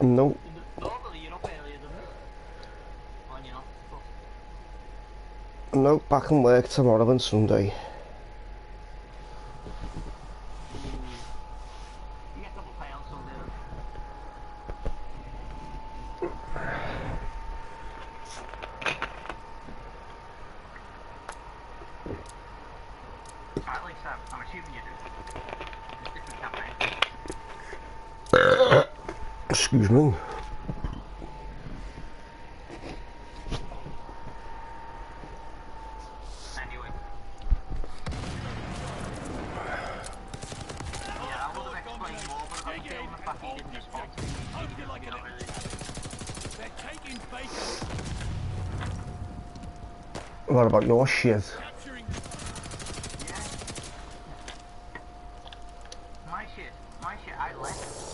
No. Normally you're up earlier than this. When you're not. No, back in work tomorrow and Sunday. You get double pay on Sunday then. At least I'm assuming you do. There's different campaigns. Excuse me. Anyway. Yeah, I would have explained more, but I got a feeling the fact he didn't respond to me. He didn't like it really. They're taking bacon. What about your shit? Capturing. Yeah. My shit, I left.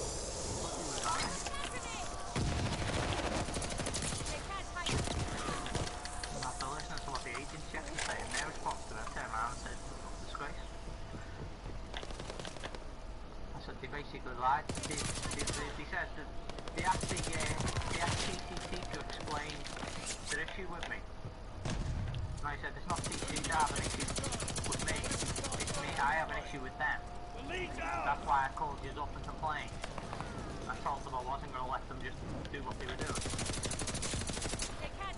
After listening to what the agent chef was saying, their response to that turned around and said, disgrace. I said they basically lied. They said that they asked TCT to explain their issue with me. And I said, it's not TCT that have an issue with me. It's me, I have an issue with them. That's why I called you up and complained. I told them I wasn't going to let them just do what they were doing.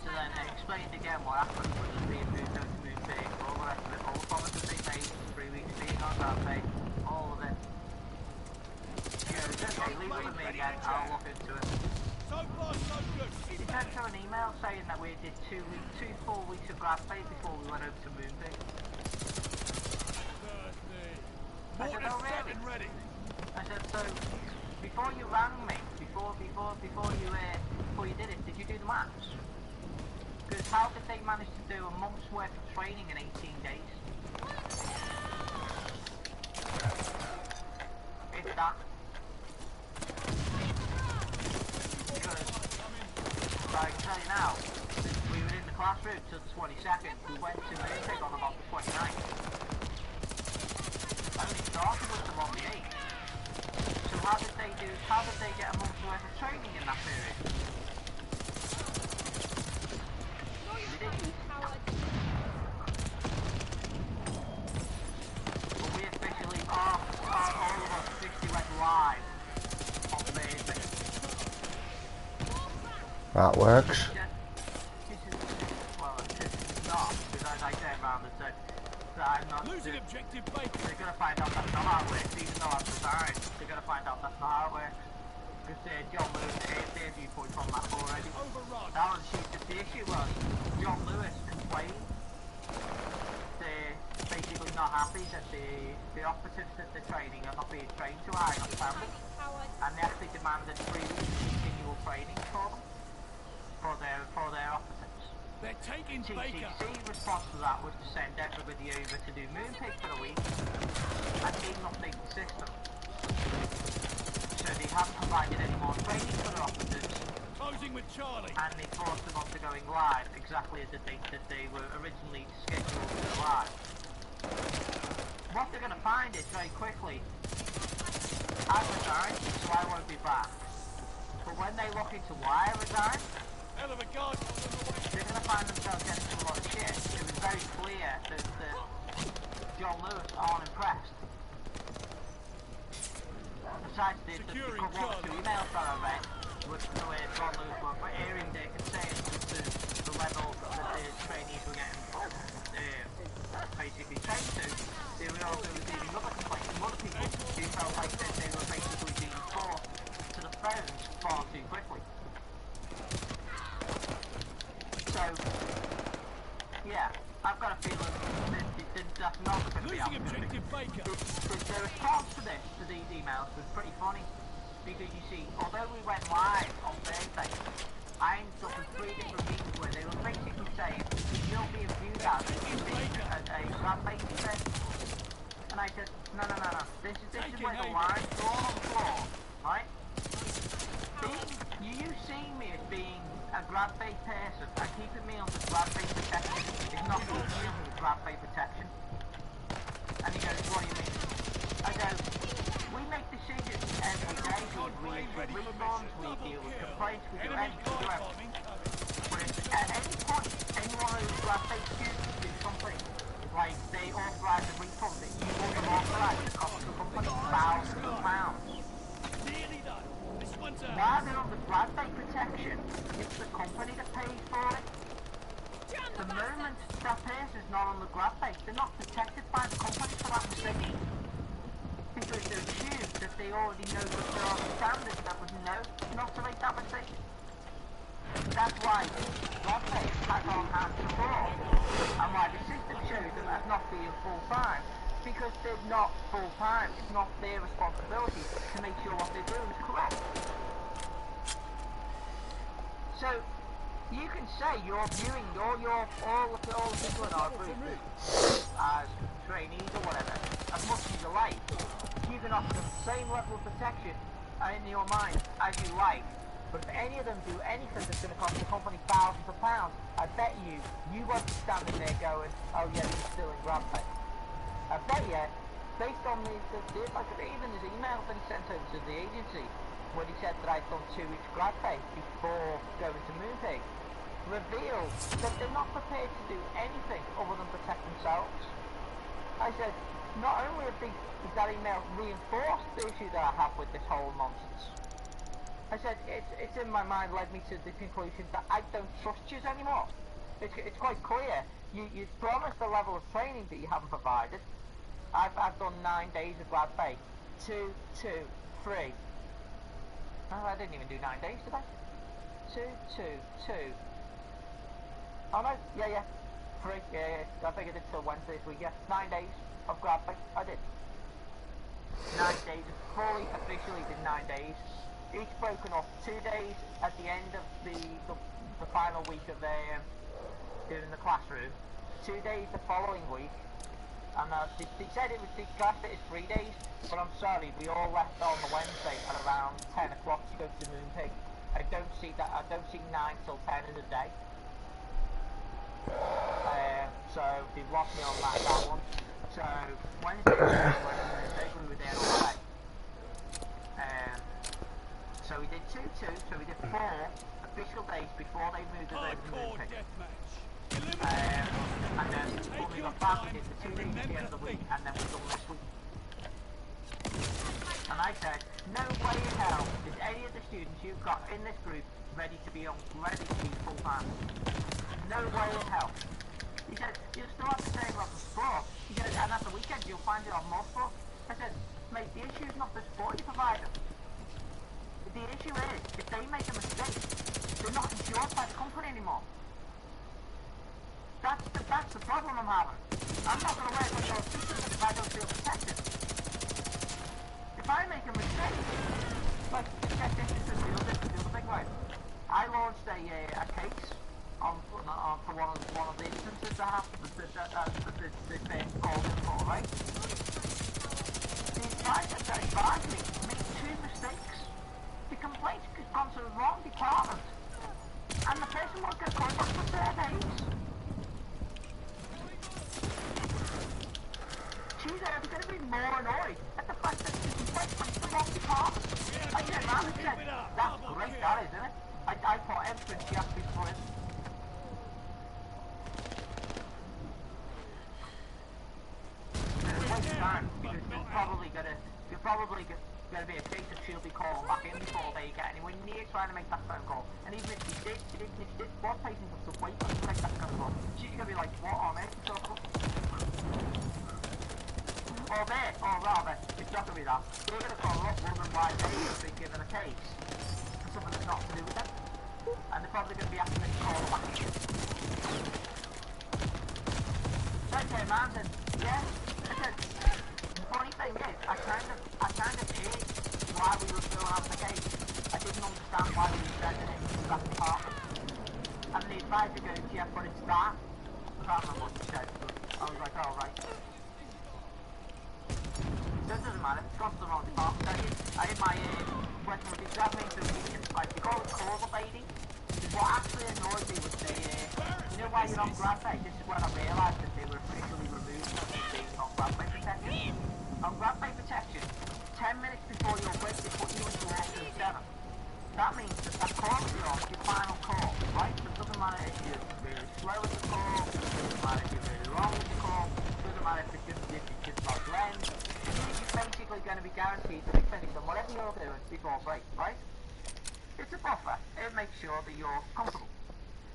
So then I explained again what happened was us being moved out to move big, all the rest of it, all the promises they made, 3 weeks being on that pay, all of it. You know, it's okay, leave it with me again, I'll look into it. So far, so good. He sent her an email saying that we did 2 full weeks of grad pay before we went over to Moonpig. I said, oh really? Ready. I said, so before you rang me, before you did it, did you do the maths? Because how did they manage to do a month's worth of training in 18 days? If that. Because, so I can tell you now, we were in the classroom till the 22nd, we went to Moonpig on about the 29th. I only started with them on the 8th. So how did they get a month's worth of training in that period? They didn't. But we officially, all of us officially went live on Thursday. That works. Well, it's not, because as I turned around and said that I'm not... Losing objective bacon. They're going to find out that's not how it works, even though I've resigned. They're going to find out that's not how it works. Because John Lewis aired their viewpoint on that already. Overrun. That was the issue was, John Lewis complained. They're basically not happy that the operatives that they're training are not being trained to a high enough standard. And they actually demanded 3 weeks of continual training for them. For their operatives. They're taking bacon. TCC's response to that was to send everybody over to do Moonpig for a week and did not update the system. So they haven't provided any more training for their operatives. Closing with Charlie. And they forced them onto going live exactly at the date that they were originally scheduled to go live. What they're going to find is very quickly, I've resigned, so I won't be back. But when they look into why I resigned, Hell of a guard. they're going to find themselves getting into a lot of shit. It was very clear that John Lewis aren't impressed. Besides the one or two emails that I read, which the way John Lewis were airing their concerns with the level that the trainees were getting basically trained to, they were also receiving other complaints from other people who felt like that they were basically being forced to the phones far too quickly. So, yeah, I've got a feeling that that's not going to be happening. The response to these emails was pretty funny, because you see, although we went live on Thursday, I ended up with 3 different meetings where they were basically saying, you'll be viewed as a grad-based person. And I said, no, this is where the line's drawn on the floor, right? You seeing me as being a grad-based person and keeping me under grad-based protection is not keeping me under grad-based protection. And he goes, what do you mean? I go, we make decisions every day to agree Plane with ready for refunds, mission. we Double deal with kill. complaints, we do Enemy anything, we do glide everything. bomb incoming. But if at any point, any one of those fake students do something, like they authorise a refund that you wouldn't have authorised, it costs the company thousands of pounds. Nearly done. This one's out. While they're under grad bank protection, it's the company that pays for it. The moment that person's not on the grad bank, they're not protected by the company for that mistake. Because they assume that they already know that there are standards that would know not to make that mistake. That's why grad bank has on hand support, and why the system shows them as not being full-time. Because they're not full-time, it's not their responsibility to make sure what they're doing is correct. So, you can say you're viewing all the people in our group as trainees or whatever, as much as you like. You can offer them the same level of protection in your mind as you like. But if any of them do anything that's going to cost the company thousands of pounds, I bet you won't be standing there going, oh yeah, he's still in grad pay. I bet you, based on like even his email that he sent over to the agency, when he said that I'd done 2 weeks grad pay before going to Moonpig, revealed that they're not prepared to do anything other than protect themselves. I said, not only has that email reinforced the issue that I have with this whole nonsense, I said, it's in my mind led me to the conclusion that I don't trust you anymore. It's quite clear. You promised a level of training that you haven't provided. I've done 9 days of grad pay. 2, 2, 3. Oh, I didn't even do 9 days, did I? 2, 2, 2. Oh no, yeah. 3, yeah. I think I did till Wednesday this week, yeah. 9 days of grad pay. I did. 9 days, fully officially did 9 days. Each broken up 2 days at the end of the final week of doing the classroom. 2 days the following week. And they said it was, they classed it as 3 days, but I'm sorry, we all left on the Wednesday at around 10 o'clock to go to Moonpig. I don't see 9 till 10 as a day. So they lost me on that one. So Wednesday we were there all day. So we did 2, 2, so we did 4 official days before they moved us over to Moonpig. And then when we got back, we did the 2 days at the end of the week, and then we done this week. And I said, no way in hell is any of the students you've got in this group ready to be full time. No way in hell. He said, you'll still have the same level of support. He said, and at the weekend you'll find it on more support. I said, mate, the issue is not the support you provide them. The issue is, if they make a mistake, they're not insured by the company anymore. That's the problem I'm having. I'm not going to work with those systems if I don't feel protected. If I make a mistake, like, check this is the other thing, right? I launched a case for one of the instances that happened, the thing called in for, right? The advisor that advised me made 2 mistakes. The complaint's gone to the wrong department, and the person won't get contact for 4 days. She's going to be more annoyed at the fact that the complaint went to the wrong department. I said, man, that's great, that is, isn't it? I put everything she asked me for it. It's time, because you're probably going to be a case of she'll be calling back in before they get anywhere near trying to make that phone call. And even if she did, what patient was to wait for her to make that phone call? She's going to be like, what on earth are you talking about? Or rather, it's not going to be that. They're going to call up wondering why they've been given a case for something that's not to do with them. And they're probably going to be asking them to call back. Okay, man, said, yeah. I said, the funny thing is, I kind of heard why we were still having the case. I didn't understand why we were sending it to that department. And the advisor goes, yeah, but it's that. I can't remember what he said, but I was like, oh, right. It doesn't matter, it's gone to the wrong department. I had my working with the examination meeting, like, they call it causal baiting. What actually annoyed me was you know why you're on grad pay? This is when I realised that they were officially removed from being on grad pay protection. On grad pay protection, 10 minutes before your break, they put you into Orphan 7. whatever you're doing before break, right? It's a buffer. It makes sure that you're comfortable.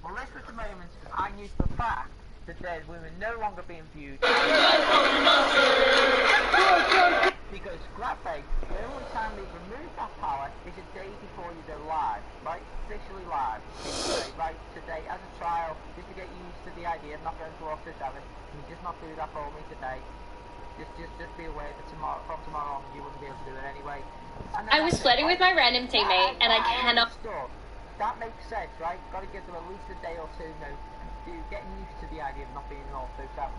Well, this was the moment I knew for a fact that we were no longer being viewed. Because grab bait, the only time they remove that power is a day before you go live, right? Officially live. You say, right, today as a trial, just to get used to the idea of not going to Officer 7, can you just not do that for me today? Just be aware that from tomorrow on you wouldn't be able to do it anyway. I was flirting with my random teammate, and I cannot. That makes sense, right? Got to give them at least a day or two, getting used to the idea of not being an Officer 7.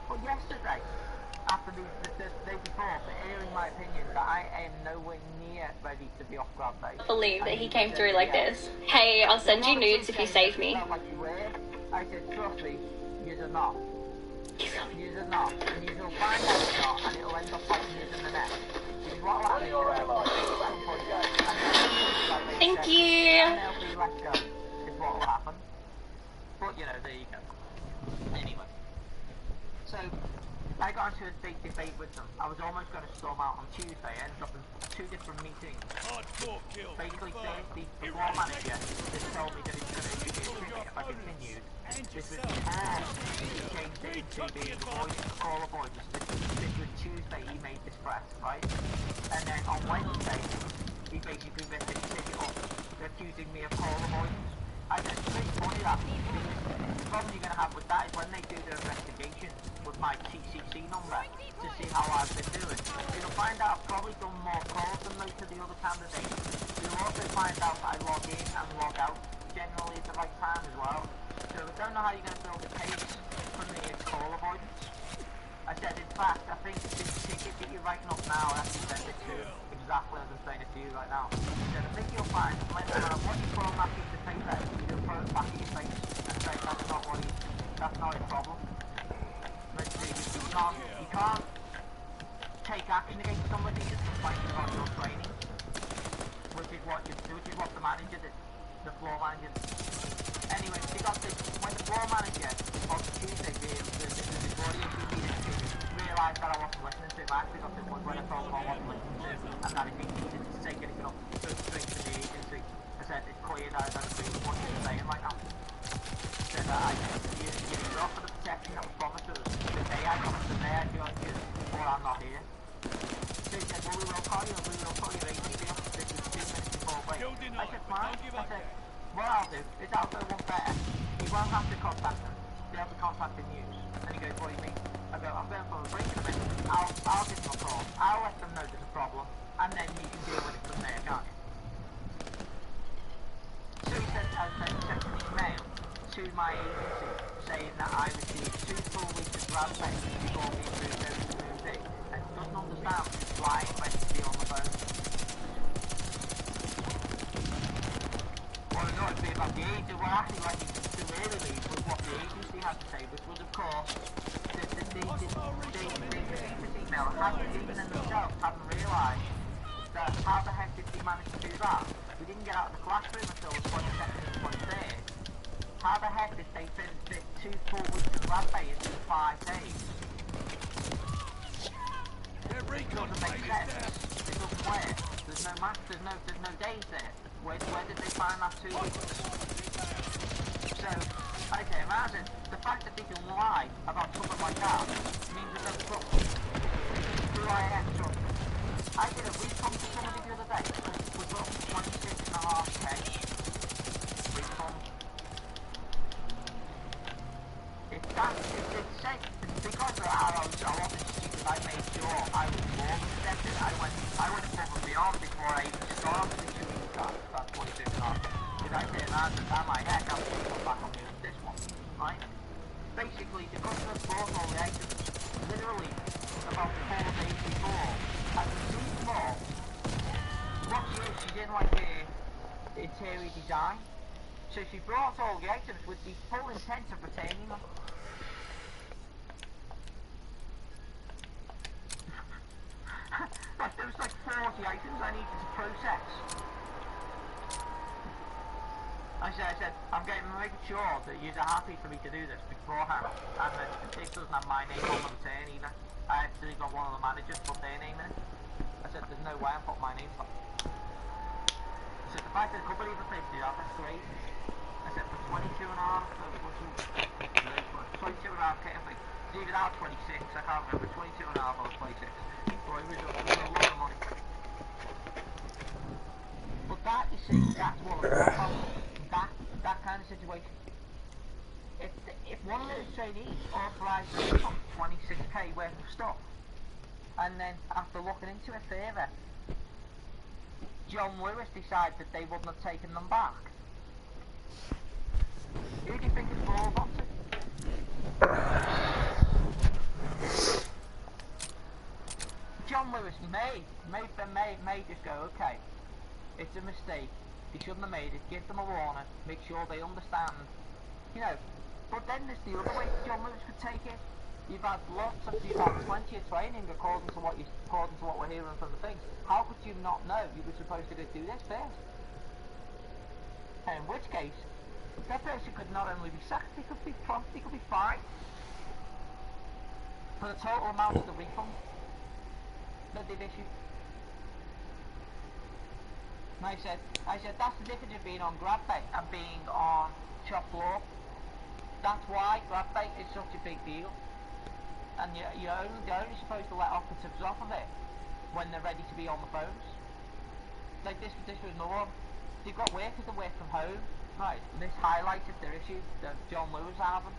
But yesterday, after the day before, for airing my opinion that I am nowhere near ready to be off grab bait. I believe that he came through like this. Hey, I'll send you nudes if you save me. Like you were. I said, trust me, you're not. You're not. And you'll find out you're not, and it'll end up like you in the net. Which is what will happen. Thank you. And they'll be let go, is what will happen. But, you know, there you go. Anyway. So, I got into a big debate with them. I was almost going to storm out on Tuesday. I ended up in 2 different meetings. Basically, Thursday, the war manager just told me that he's going to issue me a ticket if I continued. This was before he changed it into the call avoidance. This was Tuesday he made this press, right? And then on Wednesday, he basically ripped his ticket up, accusing me of call avoidance. I said, it's pretty funny that, because the problem you're going to have with that is when they do their investigation with my TCC number to see how I've been doing, you'll find out I've probably done more calls than most of the other candidates. You'll also find out that I log in and log out generally at the right time as well. So I don't know how you're going to build a case for me as call avoidance. I said, in fact, I think this ticket that you're writing up now, I have to send it to exactly as I'm saying it to you right now. So I think you'll find, no matter what you put on that piece of paper, you'll throw it back in your face and say that's not a problem. But you can't take action against somebody just complaining about your training, which is what the manager did, the floor manager did. Anyway, when the floor manager on Tuesday realised that I wasn't listening to him, I actually got to the point where I told him I wasn't listening to him and that if he needed to take anything up, go straight to the agency. I said, it's clear that I don't agree with what you're saying right now. I said that you're off for the protection that was promised us the day I joined you, or I'm not here. So he said, well, we will call your agency up. This is 2 minutes before break. I said, fine. I said, what I'll do is I'll go one better. You won't have to contact them. You'll have to contact the news. And he goes, what do you mean? I go, I'm going for a break in a minute. I'll give them a call. I'll let them know there's a problem. And then you can deal with it from there, can't you? So he sent an email to my agency saying that I received 2 full weeks of grab pay before being moved over to Move D. And doesn't understand why I'm ready to be on the phone. What annoyed me about the agency, well actually like to really leave was what the agency had to say, which was of course that the email hadn't even in themselves hadn't realised that how the heck did we manage to do that? We didn't get out of the classroom until the 22nd and 23rd. How the heck did they fit 2 full weeks of grab pay into 5 days? It doesn't make sense. It doesn't work. There's no math, there's no days there. Where did they find that 2 weeks? So, I can imagine, the fact that they can lie about something like that means there's no trouble. Do I have trouble? I did a refund to somebody the other day, we got 26.5k refund. It's safe, because I wasn't stupid, I made sure I was more protected. I went above and beyond before I even started the 2 weeks that's 26.5. Did I say that? That my heck, I was going to go back on this one, right? Basically, the customer bought all the items, literally, about 4 days before, and the seemed more. What she didn't like the interior design, so she brought all the items with the full intent of retaining them. There was like 40 items I needed to process. I said, I'm making sure that you're happy for me to do this beforehand, and that it doesn't have my name on the return either. I actually got one of the managers put their name in it. I said, there's no way I'm putting my name on. So the fact that a couple of people paid to do that, that's great. I said for 22 and a half, 22 and a half, I think. Even out 26, I can't remember, 22 and a half or 26. But it was a lot of money. But that, you see, that's what I'm talking about. That kind of situation. If one of those trainees authorised them 26k worth of stuff, and then after looking into it further, John Lewis decided that they wouldn't have taken them back, who do you think it's all up to? John Lewis may just go, okay, it's a mistake, he shouldn't have made it, give them a warning, make sure they understand, you know. But then there's the other way John Lewis could take it. You've had plenty of training according to what we're hearing from the things. How could you not know you were supposed to go do this first? And in which case, that person could not only be sacked, they could be fined for the total amount of the refund that they've issued. And I said that's the difference of being on GrabBait and being on shop floor. That's why GrabBait is such a big deal. And you're only supposed to let operatives off of it when they're ready to be on the phones. Like this was another one. They've got workers that work from home, right? And this highlighted their issue that John Lewis having.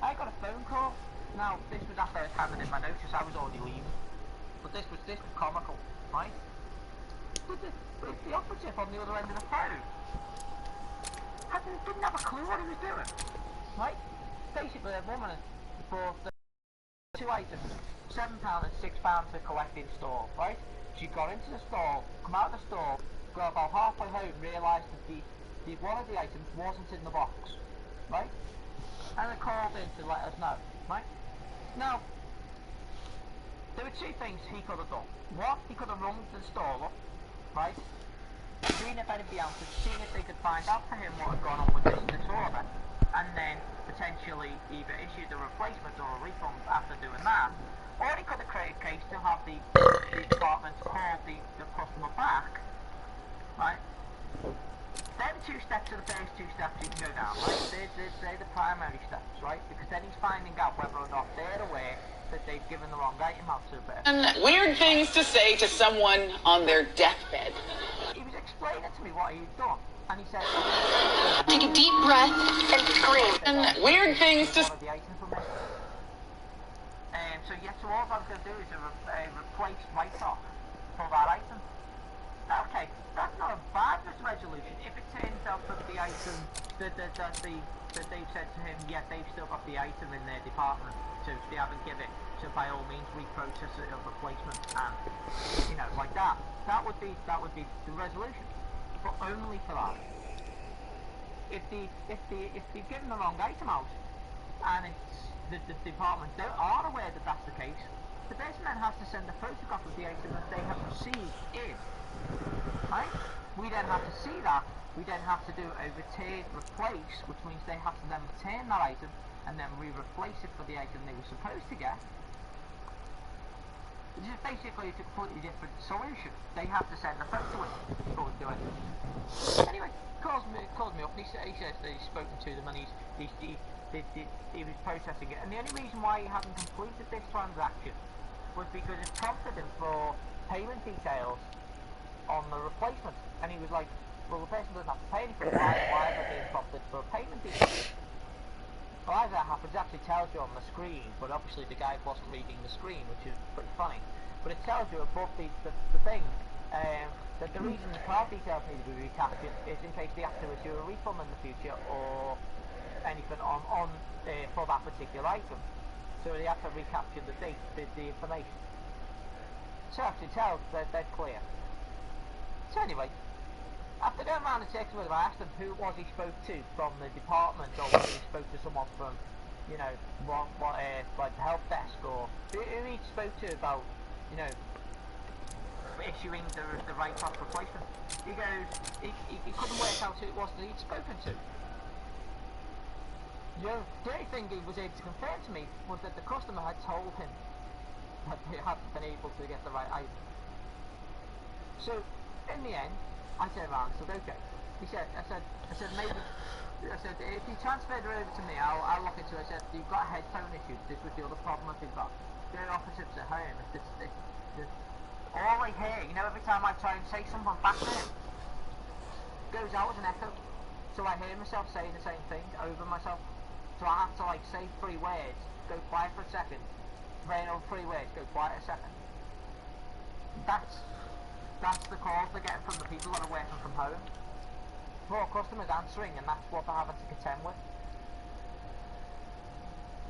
I got a phone call. Now this was after I was handing in my notice. I was already leaving. But this was comical, right? But the operative on the other end of the phone didn't have a clue what he was doing, right? Basically, a woman bought two items, £7 and £6 to collect in store, right? She got into the store, come out of the store, got about halfway home, realised that one of the items wasn't in the box, right? And they called in to let us know, right? Now, there were two things he could have done. One, he could have rung the store up, right? Seen if anybody else had seen if they could find out for him what had gone on with this order, and then potentially either issued a replacement or a refund after doing that, or he could have created a case to have the department call the customer back, right? They're the two steps, are the first two steps you can go down, right? They're the primary steps, right? Because then he's finding out whether or not they're aware that they've given the wrong item out to a person. Weird things to say to someone on their deathbed. He was explaining to me what he'd done, and he said, Take a deep breath and scream. Weird things to one of the items from this. So all I was going to do is a replace write-off for that item. Okay, that's not a bad resolution if it turns out that the item that they've said to him, yeah, they've still got the item in their department, so they haven't given it, so by all means reprocess it as replacement, and you know, like that. That would be the resolution, but only for that. If they've given the wrong item out, and it's the department aren't aware that that's the case, the person then has to send a photograph of the item that they have received in. Right? We then have to see that. We then have to do a return replace, which means they have to then return that item and then re-replace it for the item they were supposed to get. This is basically a completely different solution. They have to send a photo in before we do it. Anyway, calls me up. He says that he's spoken to them and he was processing it. And the only reason why he hadn't completed this transaction was because it prompted him for payment details on the replacement, and he was like, well, the person doesn't have to pay anything, why is it being prompted for payment details? Well, as that happens, it actually tells you on the screen, but obviously the guy wasn't reading the screen, which is pretty funny, but it tells you above the thing that the reason the card details need to be recaptured is in case they have to issue a refund in the future or anything on for that particular item, so they have to recapture the date, the information. So it actually tells that they're clear. So anyway, after going around the circle with him, I asked him who it was he spoke to from the department, or whether he spoke to someone from, you know, like the help desk, or who he spoke to about, you know, issuing the write-off replacement. He goes, he couldn't work out who it was that he'd spoken to. The only thing he was able to confirm to me was that the customer had told him that they hadn't been able to get the right item. So, in the end, I turned around and said, okay. I said, maybe, I said, if you transferred her over to me, I'll look into it. I said, you've got headphone issues. This was the other problem that they've got. They're opposites at home. All I hear, you know, every time I try and say something back to him, goes out as an echo. So I hear myself saying the same thing over myself. So I have to like say 3 words, go quiet for a second, rain over 3 words, go quiet a second. That's the calls they're getting from the people that are working from home. More customers answering, and that's what they're having to contend with.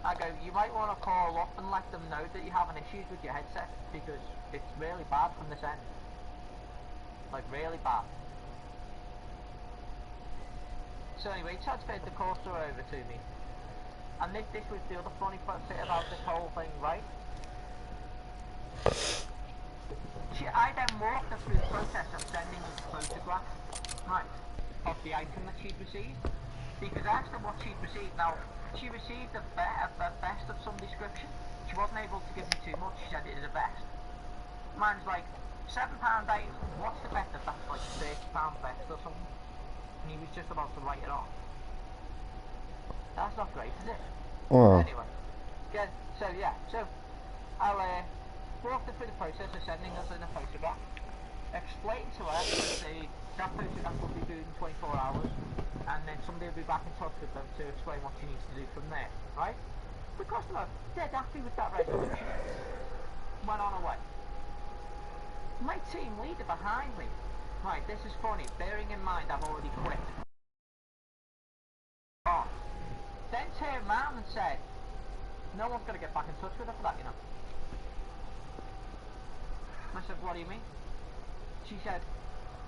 I go, you might want to call up and let them know that you're having issues with your headset, because it's really bad from this end. Like, really bad. So anyway, he transferred the coaster over to me. And this was the other funny bit about this whole thing, right? I then walked her through the process of sending me the photograph, right, of the item that she'd received. Because I asked her what she'd received. Now, she received a vest of some description. She wasn't able to give me too much. She said it is a vest. Mine's like, £7 item. What's the best of that's like £30 vest or something? And he was just about to write it off. That's not great, is it? Oh. Anyway, good. So yeah, so I'll walk her through the process of sending us in a photograph. Explain to her that photograph will be due in 24 hours, and then somebody will be back in touch with them to explain what she needs to do from there, right? The customer, dead happy with that resolution, went on away. My team leader behind me, right, this is funny, bearing in mind I've already quit. Oh. Then turned round and said, no one's going to get back in touch with her for that, you know. I said, what do you mean? She said,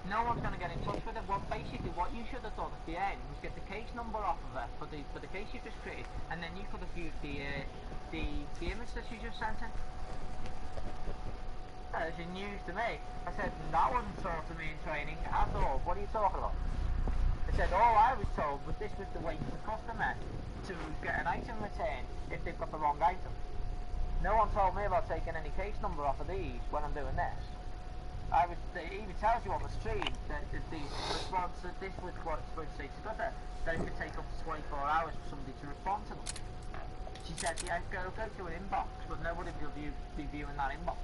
no one's going to get in touch with her. Well, basically what you should have done at the end was get the case number off of her for the case you just created, and then you could have viewed the image that she just sent in. That's news to me. I said, that wasn't taught to me in training at all. What are you talking about? I said, all I was told was this was the way for the customer to get an item returned if they've got the wrong item. No one told me about taking any case number off of these when I'm doing this. It even tells you on the stream that the response that this was what it's supposed to say to Twitter, that it could take up to 24 hours for somebody to respond to them. She said, yeah, go to an inbox, but nobody will be viewing that inbox.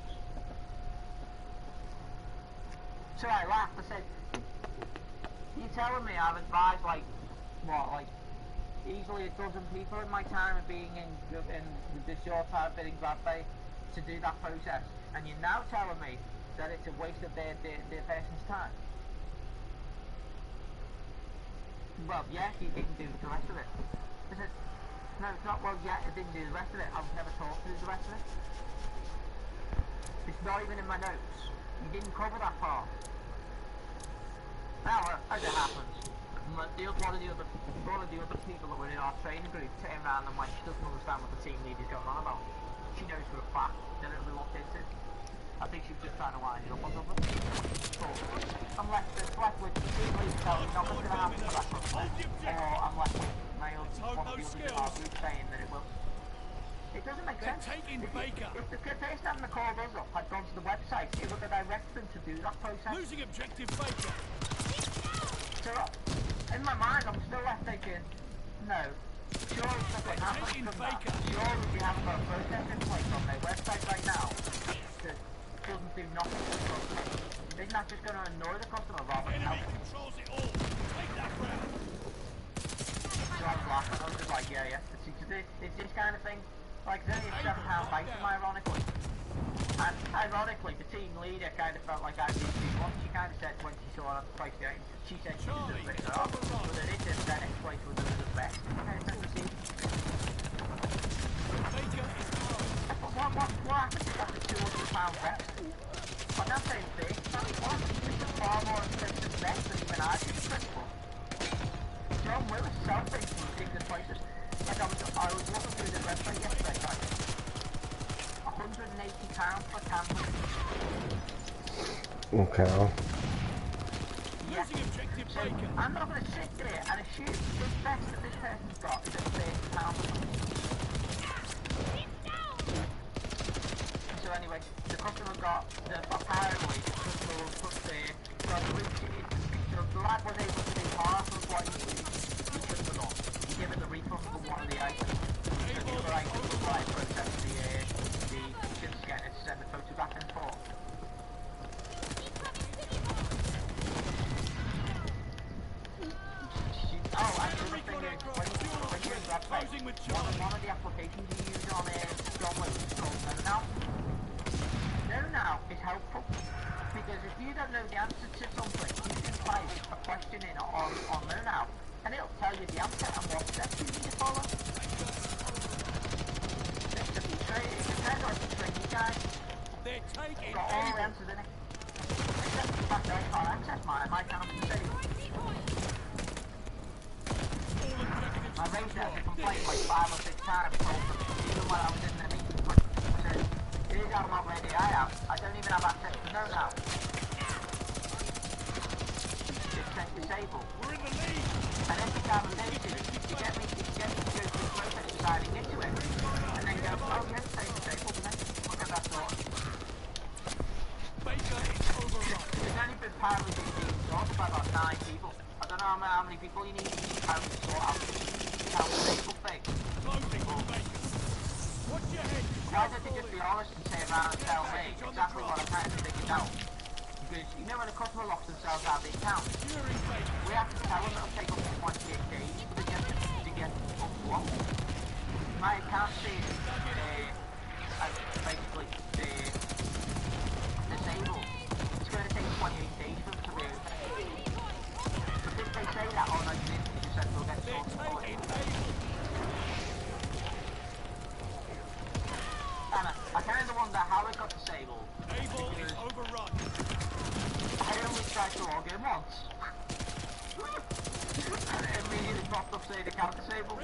So I laughed. I said, you're telling me I've advised like easily a dozen people in my time of being in this short time bidding Grab Bay to do that process, and you're now telling me that it's a waste of their person's time? Well, yeah, you didn't do the rest of it. I said, no, it's not. Well, yeah, I didn't do the rest of it. I was never taught to do the rest of it. It's not even in my notes. You didn't cover that part. Now, as it happens, one of the other people that were in our training group turned around and went, she doesn't understand what the team leader's going on about. She knows for a fact that it'll be looked into. I think she was just trying to wind it up or something. But I'm left with the team leader telling me nothing's going to happen for that customer. Or I'm left with my one of the others in our group saying that it will. It doesn't make sense. If the person having the call us up had gone to the website, it would have directed them to do that process. Losing objective Baker. So, in my mind, I'm still left thinking, no, surely something happens from that. Surely we haven't got a process in place on their website right now that doesn't do nothing for the customer. Isn't that just going to annoy the customer rather than help them? Controls it all. Take that round. So I was laughing. I was just like, yeah. It's this kind of thing. Like, it's only a £7 item, ironically. And ironically, the team leader kind of felt like I did too much. She kind of said when she saw the price the item, she said she was a bit off, but then it didn't then explain to her that it was the best. What happens if that's a £200 vest? I'm not saying big, but this is far more expensive vest than even I could spend for. John Willis sells things from ridiculous prices. Like I was looking through the website yesterday, guys. £180 for a camera. Okay. Yeah. So I'm not going to sit there and assume this vest that this person's got is at £30 or something. So anyway, the customer got, apparently, the customer put the lad was able to do half of what he should have done. He gave it the refund for one of the items. So the other item was like process the chip scanner to send the photo back and forth. Oh, and the other thing is, when you're in website, one of the applications you use on John Lewis is called Now. Now is helpful, because if you don't know the answer to something, you can type a question in on Now, and it'll tell you the answer and what steps you need to follow. It's a train or a train, you guys. They're taking Got all the answers in it. Except the fact that I can't access mine, my account's disabled. My raised it as a complaint like 5 or 6 times, even when I was in the meeting. I said, it is how not ready I am. I don't even have access to know now. It's saying disabled. We're in the lead. And every time I say to you get me to go through the process of signing into it. And then go, oh yes, say disabled, and then look at that thought. Baker is overrun. There's only been apparently being talked by about 9 people. I don't know how many people you need to apparently sort out the disabled thing. Closing on Baker. Watch your head. Why don't you just be honest and say around and tell me exactly what I'm trying to figure out? Because you know when a customer locks themselves out of the account, we have to tell them it'll take up to 28 days to get unblocked. My account says basically disabled. It's going to take 28 days for them to be able to. But if they say that, oh no, you didn't, you just said we'll get sorted for it. I kind of wonder how it got disabled. Able is overrun. I only tried to log in once. And it immediately popped up saying account disabled.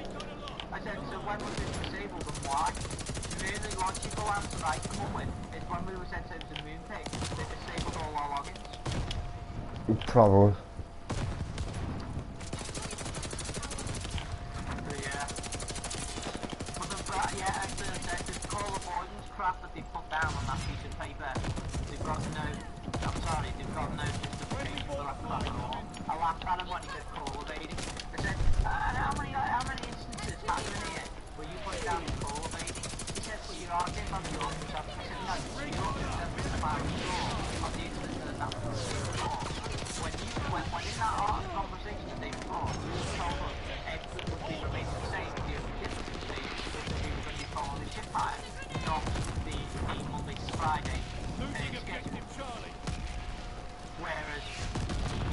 I said, so when was this disabled and why? The only logical answer I come up with is when we were sent over to the moon page, they disabled all our logins. Probably. Yeah, and the call avoidance crap that they put down on that piece of paper, they've got no, I'm sorry, they've got no justification for that crap at all. I laughed at him when he said call evading. I said, how many instances happen here where you put down the call evading? He said, well, you're arguing on your own stuff. I said, no, you're arguing about the law of the instances that was before. When in that conversation the day before, you told us everything would be remained the same. On the ship hire, not the Monday to Friday schedule. Whereas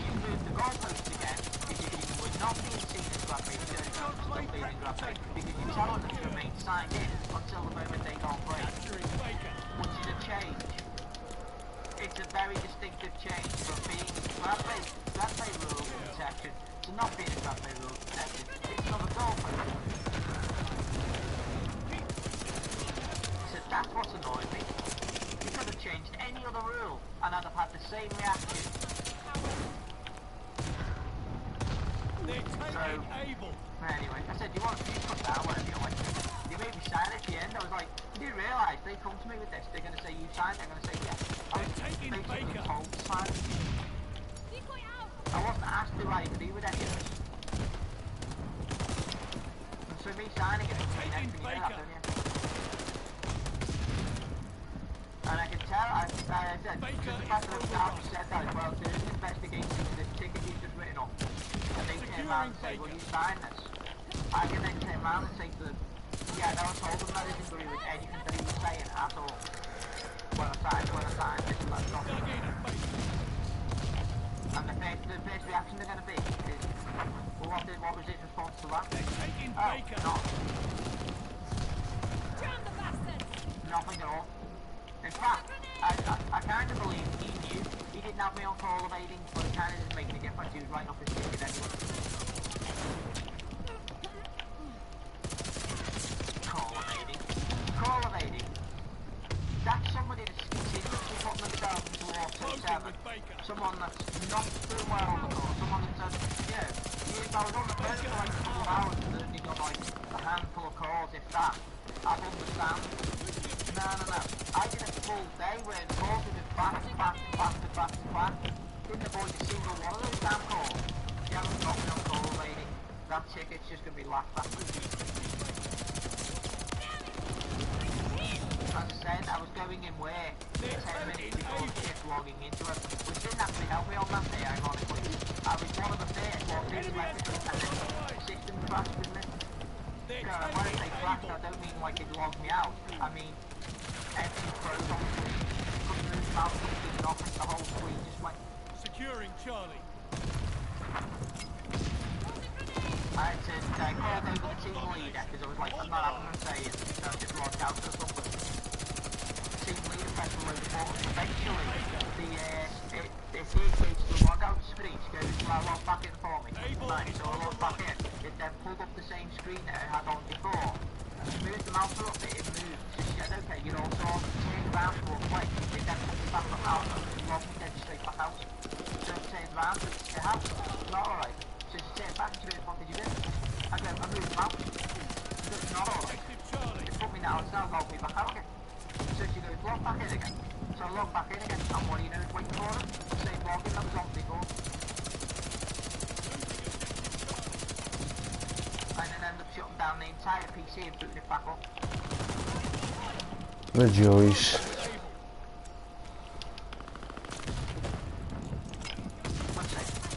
you move the goalposts again because you would not be seen as grab page, stop being in grab page, because you're telling them to remain signed in until the moment they go on break. Which is a change. It's a very distinctive change from being grab page rules protection to not being grab page rules protection. It's not a goalpost. That's what's annoyed me. You could have changed any other rule and I'd have had the same reaction. Anyway, I said, you want to put that, whatever you like. You made me sign at the end. I was like, you do realise they come to me with this. They're going to say you signed, they're going to say yes. I was basically told to sign. I wasn't asked who I agree with any of this. And so me signing it doesn't mean anything, you know that, don't you? And I can tell, I said, because the fact that I've said that as well, there's an investigation into this ticket he's just written up. And they came around and say, well, you signed this. I can then turn around and say to them, yeah, no, I told them that I didn't agree with anything that he was saying at all. When I signed this and that document. And the first reaction they're going to be is, well, what was his response to that? Oh, not. Nothing at all. In fact, I kind of believe he knew. He didn't have me on call evading, but it kind of didn't make any difference. He was writing off his ticket anyway. Call evading. That's somebody that's continuously putting themselves into auto 7. Someone that's not doing well on the call. Someone that says, if I was on the phone for like a couple of hours and only got like a handful of calls, if that, I'd understand. No. I did a full day when calls have been back. Didn't avoid a single one of those damn calls. She hasn't got me on call, lady. That ticket's just going to be laughed at. As I said, I was going in work 10 minutes before the shift logging into it, which didn't actually help me on that day, ironically. I was one of the first logged into everything, and then the system crashed with me. When I say crashed, I don't mean like it logged me out. I mean, everything froze on the screen. Couldn't move the mouse, couldn't do nothing, the whole screen just went. Securing Charlie. I had to call over the team leader, because I was like, I'm not having a say it, so I just logged out or something. Team leader pressed a load of buttons. Eventually, the CH the logout screen goes to log back in for me. Right, so I logged back in. It then pulled up the same screen that I had on before. Moved the mouse up, it moved. So she said, okay, you're all sorted. Turn around to a play. It then put me back up out and logged me dead straight back out. So it turned around, it has. It's not alright. So she turned back and she goes, what did you do? I go, I moved the mouse. So it's not alright. It put me now, it's now logged me back out again. So she goes, log back in again. So I log back in again, and what do you know, waiting for it? Same login that was on before. And then end up shutting down the entire PC and booting it back up. The joys.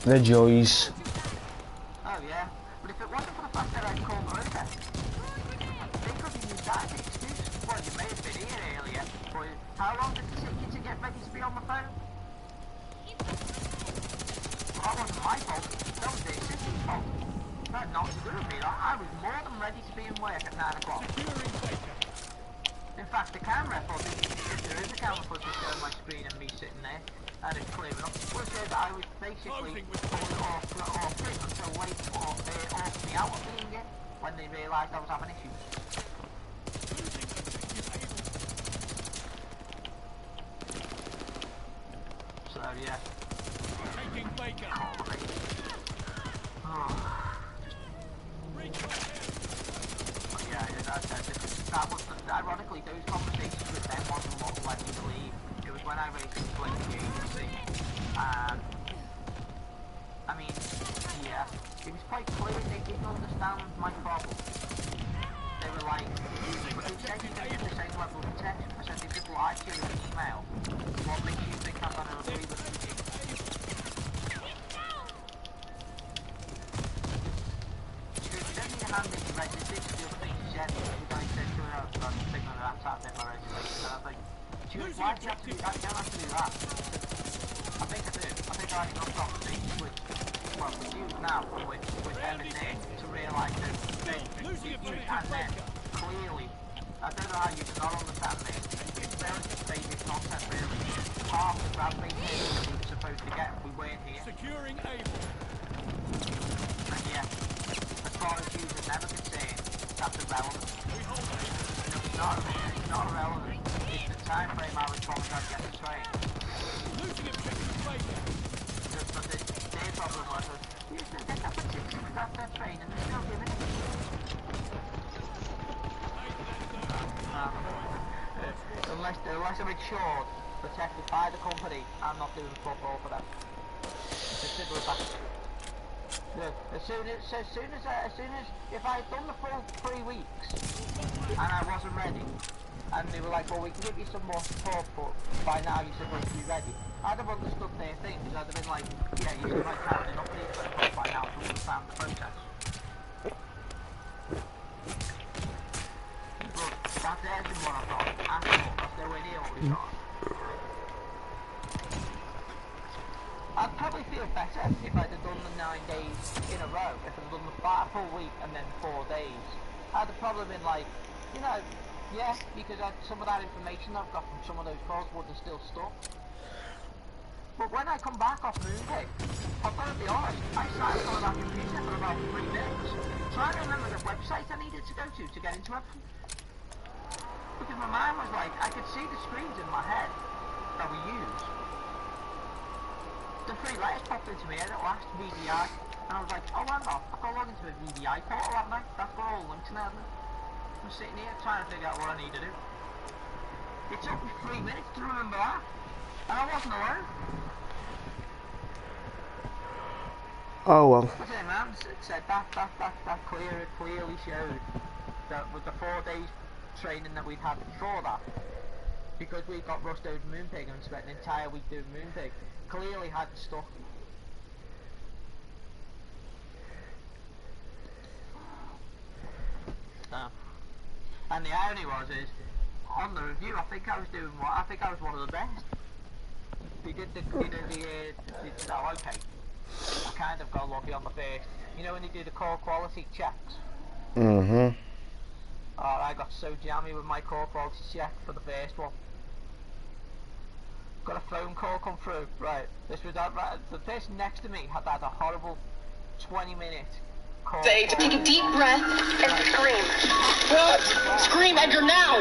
The joys. Oh yeah, but if it wasn't for the fact that I'd called over, they could have used that as an excuse. Well, you may have been here earlier, but how long did it take you to get ready to be on the phone? Well, that wasn't my fault. That was their system's fault. That had nothing to do with me. I was more than ready to be in work at 9 o'clock. In fact, the camera footage, if there is a camera footage showing my screen and me sitting there, and it's clear enough, will show that I was basically pulling off pretty until late off me out of being in when they realised I was having issues. So yeah. Taking Baker. That was ironically those conversations with them wasn't what led me to leave. It was when I raised complaints to the agency. I mean, yeah, it was quite clear they didn't understand my problem. They were like, but they said you don't get the same level of protection. I said they just lied to you in an email. What makes you think I'm going to agree with you? You don't need to hand in your residency to the other thing you said. I said to her, I was going to take my laptop out in my residency. And I was like, she goes, why do you have to do that? You don't have to do that. I think I do. I think I had enough conversations with you now, with them in there, to realise that you can then clearly, I don't know how you can not understand me, it's relative basic concept really. Half the grab base that we were supposed to get, we weren't here. Securing Able. And yeah, as far as you are never concerned, that's irrelevant. No, it's not irrelevant. It's the time frame I was promised I'd get the train. Losing objective Baker. But their problem was that you should get up at 6 and got that train and they're still giving it. Unless I'm insured, protected by the company, I'm not doing football for them. It's simple as that. As soon as if I had done the full 3 weeks and I wasn't ready, and they were like, well, we can give you some more support, but by now you're supposed to be ready, I'd have understood their thing, because I'd have been like, yeah, you should like have enough of these equipment by now to understand the process. But that isn't what I thought at all. That's nowhere near what we thought. I'd probably feel better if I'd have done the 9 days in a row. If I'd done the full week and then 4 days, I'd have probably been like, you know, yeah, because some of that information I've got from some of those calls would have still stuck. But when I come back off Moonpig, I've got to be honest, I sat in front of that computer for about 3 minutes, trying to remember the website I needed to go to get into everything. Because my mind was like, I could see the screens in my head that we use. The 3 letters popped into my head at last, VDI, and I was like, oh hang on, I've got to log into a VDI portal, haven't I? That's got all links in there, hasn't it? I'm sitting here trying to figure out what I need to do. It took me 3 minutes to remember that. And I wasn't alone. Oh well. I say, man, it said that clearly showed that with the 4 days training that we'd had before that, because we got rushed over Moonpig and spent an entire week doing Moonpig, clearly hadn't stuck. And the irony is, on the review, I think I was one of the best. They did oh, okay. I kind of got lucky on the first. You know when they do the core quality checks? Mm-hmm. Oh, I got so jammy with my core quality check for the first one. Got a phone call come through, right. This was that, right, the person next to me had a horrible 20-minute call. Say to take a deep breath and scream. Scream, Edgar, now!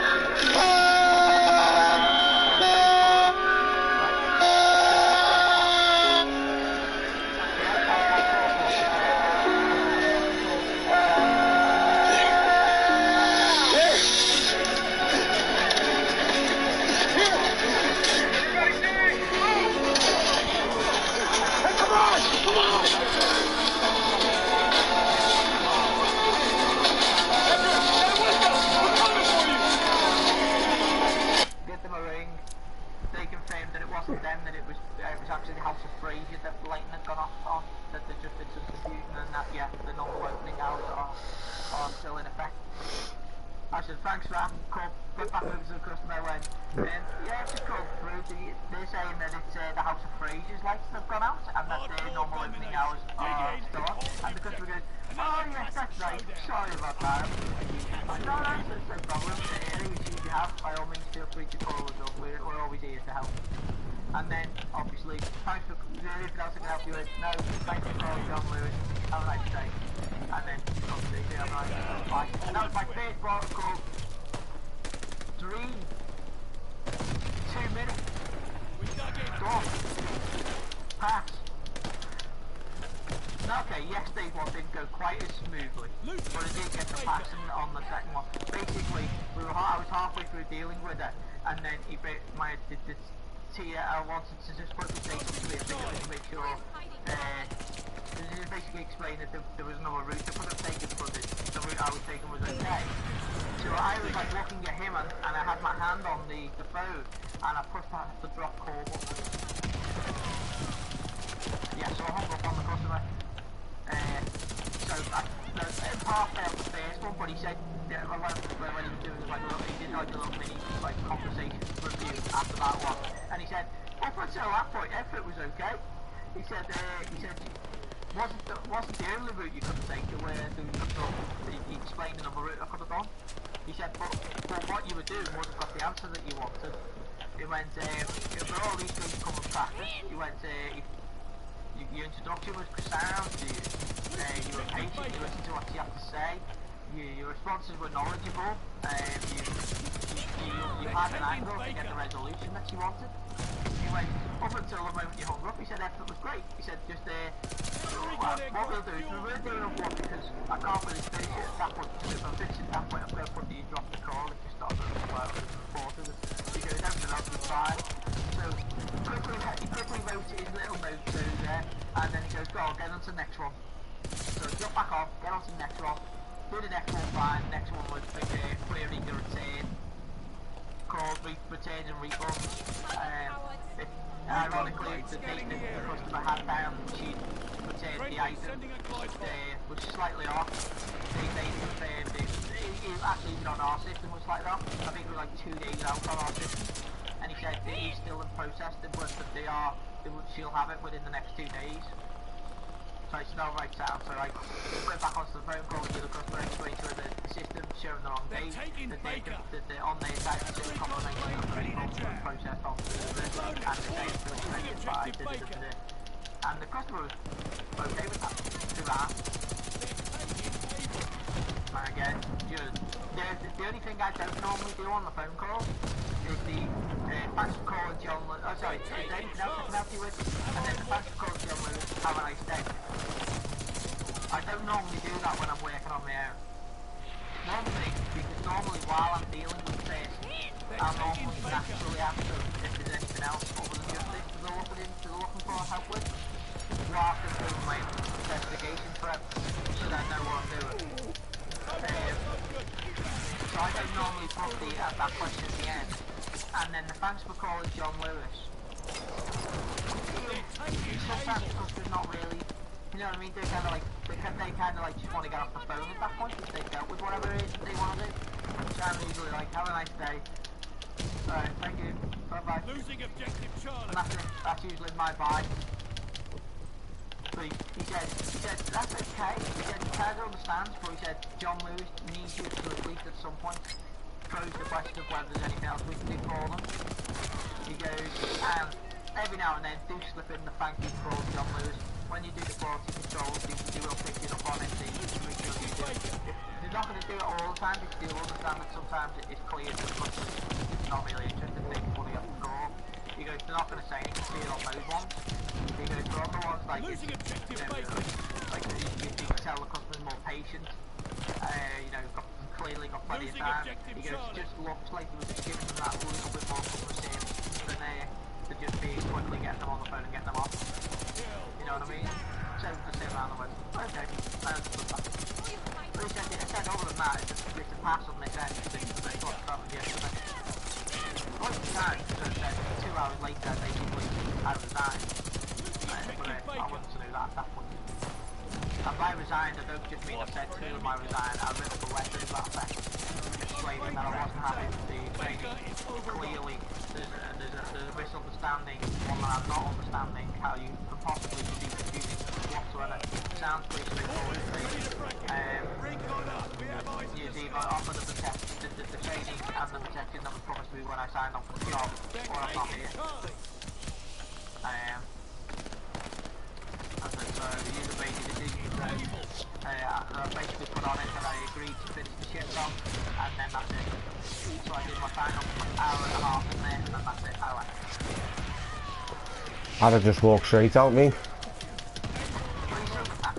Actually the House of Fraser that the lighting had gone off on, that there's just been some confusion and that, yeah, the normal opening hours are still in effect. I said, thanks for that, went back over to the customer, went, yeah, it's just called through, they're saying that it's the House of Fraser's lights that have gone out, and that their normal opening hours are still on, and the customer goes, oh yes, that's right, sorry about that. I said, no, that's no problem, any issues you have, by all means feel free to call us up, we're always here to help. And then, obviously, thanks for anything else I can help you with. No, thanks for calling John Lewis. Have a nice day. And then, obviously, have a nice day. Bye. And that was my first protocol. 2 minutes. Done. Pass. Okay, yesterday's one didn't go quite as smoothly, but I did get the pass on the second one. Basically, I was halfway through dealing with it, and then he bit my I wanted to just put the data to me, I think, to make sure, just basically explain that there was another route. I couldn't take it because the route I was taking was okay. So I was like looking at him and I had my hand on the phone and I pushed the drop call button. Yeah, so I hung up on the customer. So I half failed the first one, but he said, when he was doing like he did like a little mini like conversation review after that one, and he said up until that point everything was okay. He said wasn't the only route you could have taken where he explained another route I could have done. He said but what you were doing wasn't got the answer that you wanted. He went for all these things come with practice. He went your introduction was sound, you were patient, you listened to what you have to say, your responses were knowledgeable, you had an angle to get the resolution that you wanted. He went, up until the moment you hung up, he said everything was great. He said just what we'll do is we're doing a one because I can't really finish it at that point, because if I finish it at that point I'm going to put the drop the call if you start doing it well as reported. He goes, everything else is fine. So he quickly wrote his little note through there, and then he goes, go on, get on to the next one. So jump back on, get on to the next one, do the next one fine, the next one was querying the return, called returns and refunds. Ironically, the date that the customer had down, she returned the item, was slightly off. They confirmed it actually even on our system was slightly off. I think it was like 2 days out on our system. And he said it is still in process, but she'll have it within the next 2 days. So I said, oh right, so I went back onto the phone call with the customer, explained to her that the system showing the wrong date, that they're on their side, the confirmation of the results were processed onto the and the date was expected by and the customer was okay with that, do that. And again, the only thing I don't normally do on the phone call is the thanks for calling John Lewis, oh sorry, is there anything else I can help you with? And then the thanks for calling John Lewis, have a nice day. I don't normally do that when I'm working on my own. Normally, because normally while I'm dealing with this, I'll normally whilst I'm doing my investigation for it, so that I know what I'm doing. So I don't normally put that question at the end. And then the thanks for calling John Lewis. Sometimes customers not really, you know what I mean? They're kind of like, they kind of like just want to get off the phone at that point if they've dealt with whatever it is that they want to do. So I'm usually like, have a nice day. Alright, thank you. Bye-bye. Losing objective Charlie. And that's it. That's usually my bye. But he said, that's okay. He said, he kind of understands, but he said, John Lewis needs you to at least at some point pose the question of whether there's anything else we can do for them. He goes, every now and then do slip in the thank you for all John Lewis. When you do the quality controls, you will pick it up on it, so you can make sure you do it. You're not going to do it all the time, because you'll understand that sometimes it's clear that the customer's not really interested in taking money off the call. He goes, they're not going to say anything to you on those ones. He goes, for other ones, like, you can tell the customer's more patient, clearly got plenty of time. He goes, it just looks like we were just giving them that little bit more customer service than to just be quickly getting them on the phone and getting them off. You know what I mean? So just say around the web. Okay, I understood that. But he said other than that, it's a pass on this end, because they got started yesterday. Quite the time, so it said 2 hours later, basically, I resigned. But I wasn't to do that at that point. And by resigned, I don't just mean I said to them I resigned, I wrote up a letter to that effect, explaining that I wasn't happy with the training. Clearly, there's a misunderstanding, one that I'm not understanding how you could possibly be confusing whatsoever. It sounds pretty straightforward to me. You either offer the training and the protection that was promised me when I signed up for the job, or I'm not here. So the user made the decision I basically put on it that I agreed to finish the shift off, and then that's it. So I did my sign up for an hour and a half in there, and then that's it, I left. I'd have just walked straight out, me.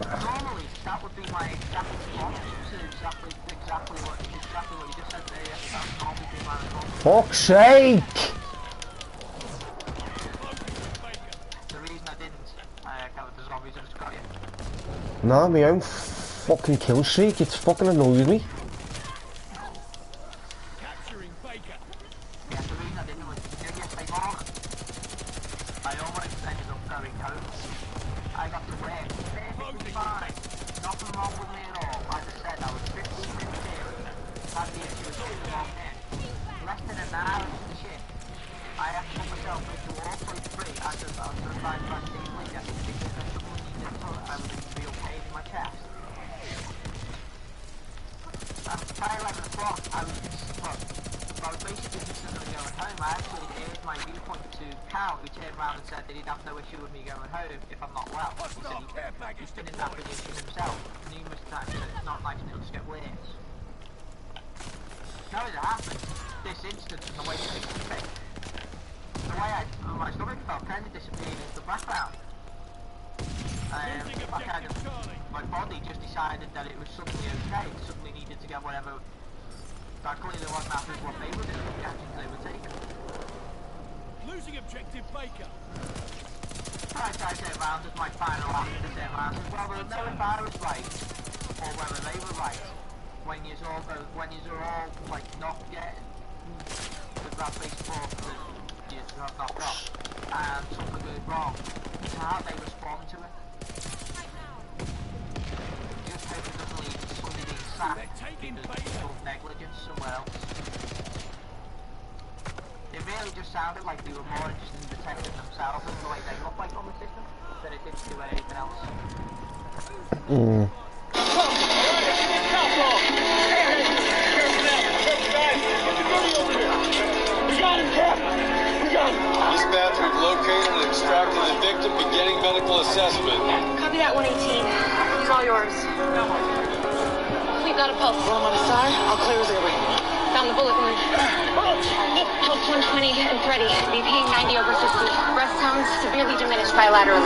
Normally, that would be my exact response to exactly what you just said there. That would normally be my response. Fuck's sake! The reason I didn't cover the zombies, I just got you. No, my own fucking kill streak, it's fucking annoyed me. Capturing Baker. Yeah, the reason I didn't was yesterday morning, I almost ended up going home. I got to work, perfectly fine, nothing wrong with me at all. Like I said, I was 15 minutes early, had the issue of getting along in. Less than an hour into the shift, I had to put myself into all place free. I was going to find my team leader because I someone needed to I was in real pain in my chest. By 11 o'clock, I was basically considering going home. I actually aired my viewpoint to Cal, who turned around and said that he'd have no issue with me going home if I'm not well. He said he's been in that position himself numerous times, so it's not like it'll just get worse. Now it happened, this instance and the way things picked, the way my stomach felt kind of disappeared into the background. My body just decided that it was suddenly okay, it suddenly needed to get whatever, that clearly wasn't happy with what they were doing, the actions they were taking. Losing objective Baker. I turned around as my final answer to turn around and said, well, they'll know if I was right, or whether they were right, when you're all, like, not getting that big sport that you've knocked off, and something goes wrong, it's how they respond to it. Just hope it doesn't lead to somebody being sacked because of negligence somewhere else. It really just sounded like they were more interested in protecting themselves and the way they look like on the system than it did to do anything else. Dispatch, we've located and extracted the victim beginning medical assessment. Copy that, 118. He's all yours. We've got a pulse. Roll him on his side. I'll clear his airway. Found the bullet wound. Pulse 120 and thready. BP 90/60. Breath sounds severely diminished bilaterally.